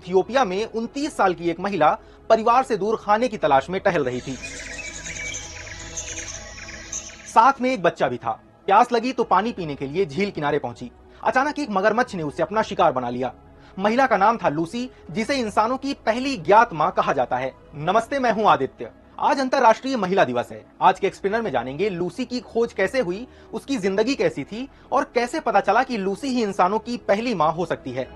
Ethiopia में 29 साल की एक महिला परिवार से दूर खाने की तलाश में टहल रही थी। साथ में एक बच्चा भी था। प्यास लगी तो पानी पीने के लिए झील किनारे पहुंची। अचानक एक मगरमच्छ ने उसे अपना शिकार बना लिया। महिला का नाम था लूसी, जिसे इंसानों की पहली ज्ञात मां कहा जाता है। नमस्ते, मैं हूं आदित्य। आज अंतर्राष्ट्रीय महिला दिवस है। आज के एक्सप्लेनर में जानेंगे लूसी की खोज कैसे हुई, उसकी जिंदगी कैसी थी और कैसे पता चला कि लूसी ही इंसानों की पहली मां हो सकती है।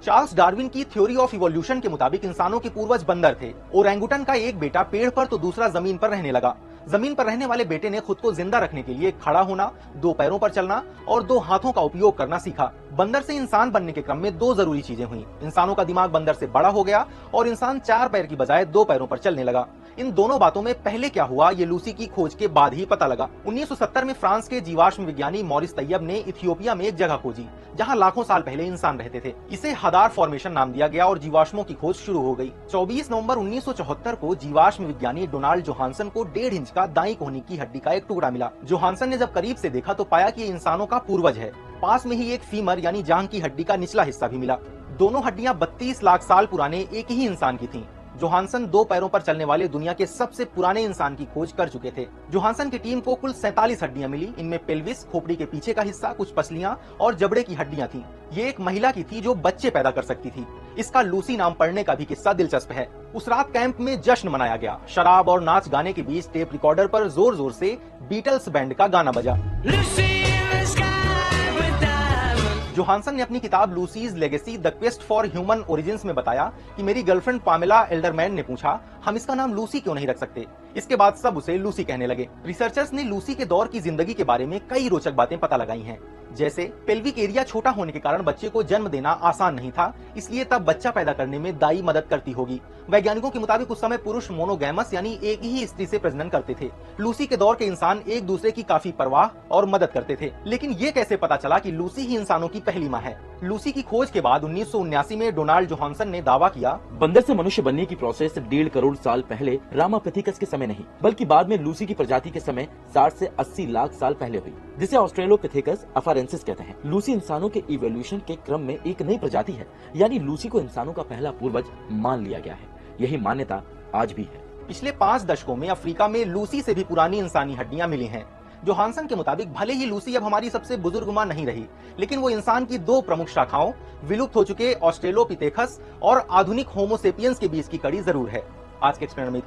चार्ल्स डार्विन की थ्योरी ऑफ इवोल्यूशन के मुताबिक इंसानों के पूर्वज बंदर थे। ओरंगुटन का एक बेटा पेड़ पर तो दूसरा जमीन पर रहने लगा। जमीन पर रहने वाले बेटे ने खुद को जिंदा रखने के लिए खड़ा होना, दो पैरों पर चलना और दो हाथों का उपयोग करना सीखा। बंदर से इंसान बनने के क्रम में दो जरूरी चीजें हुई। इंसानों का दिमाग बंदर से बड़ा हो गया और इंसान चार पैर की बजाय दो पैरों पर चलने लगा। इन दोनों बातों में पहले क्या हुआ, ये लूसी की खोज के बाद ही पता लगा। 1970 में फ्रांस के जीवाश्म विज्ञानी मॉरिस तैयब ने इथियोपिया में एक जगह खोजी जहां लाखों साल पहले इंसान रहते थे। इसे हदार फॉर्मेशन नाम दिया गया और जीवाश्मों की खोज शुरू हो गई। 24 नवंबर 1974 को जीवाश्म विज्ञानी डोनाल्ड जोहानसन को 1.5 इंच का दाईं कोहनी की हड्डी का एक टुकड़ा मिला। जोहानसन ने जब करीब से देखा तो पाया कि ये इंसानों का पूर्वज है। पास में ही एक फीमर यानी जांघ की हड्डी का निचला हिस्सा भी मिला। दोनों हड्डियां 32 लाख साल पुराने एक ही इंसान की थीं। जोहानसन दो पैरों पर चलने वाले दुनिया के सबसे पुराने इंसान की खोज कर चुके थे। जोहानसन की टीम को कुल 47 हड्डियां मिली। इनमें पेल्विस, खोपड़ी के पीछे का हिस्सा, कुछ पसलियां और जबड़े की हड्डियां थीं। ये एक महिला की थी जो बच्चे पैदा कर सकती थी। इसका लूसी नाम पड़ने का भी किस्सा दिलचस्प है। उस रात कैंप में जश्न मनाया गया। शराब और नाच गाने के बीच टेप रिकॉर्डर पर जोर जोर से बीटल्स बैंड का गाना बजा। जोहानसन ने अपनी किताब Lucy's legacy the quest for human origins में बताया कि मेरी गर्लफ्रेंड पामेला एल्डरमैन ने पूछा, हम इसका नाम लूसी क्यों नहीं रख सकते। इसके बाद सब उसे लूसी कहने लगे। रिसर्चर्स ने लूसी के दौर की जिंदगी के बारे में कई रोचक बातें पता लगाई हैं। जैसे पेल्विक एरिया छोटा होने के कारण बच्चे को जन्म देना आसान नहीं था, इसलिए तब बच्चा पैदा करने में दाई मदद करती होगी। वैज्ञानिकों के मुताबिक उस समय पुरुष मोनोगैमस यानी एक ही स्त्री से प्रजनन करते थे। लूसी के दौर के इंसान एक दूसरे की काफी परवाह और मदद करते थे। लेकिन ये कैसे पता चला कि लूसी ही इंसानों की पहली मां है। लूसी की खोज के बाद 1979 में डोनाल्ड जोहानसन ने दावा किया, बंदर से मनुष्य बनने की प्रोसेस 1.5 करोड़ साल पहले रामापिथिकस के समय नहीं, बल्कि बाद में लूसी की प्रजाति के समय 60 से 80 लाख साल पहले हुई, जिसे ऑस्ट्रेलोपिथेकस अफारेंसिस कहते हैं। लूसी इंसानों के इवोल्यूशन के क्रम में एक नई प्रजाति है, यानी लूसी को इंसानों का पहला पूर्वज मान लिया गया है। यही मान्यता आज भी है। पिछले 5 दशकों में अफ्रीका में लूसी से भी पुरानी इंसानी हड्डियां मिली हैं। जोहानसन के मुताबिक भले ही लूसी अब हमारी सबसे बुजुर्ग मां नहीं रही, लेकिन वो इंसान की दो प्रमुख शाखाओं, विलुप्त हो चुके ऑस्ट्रेलोपिथेकस और आधुनिक होमोसेपियंस के बीच की कड़ी जरूर है। आज के एक्सपेरिमेंट में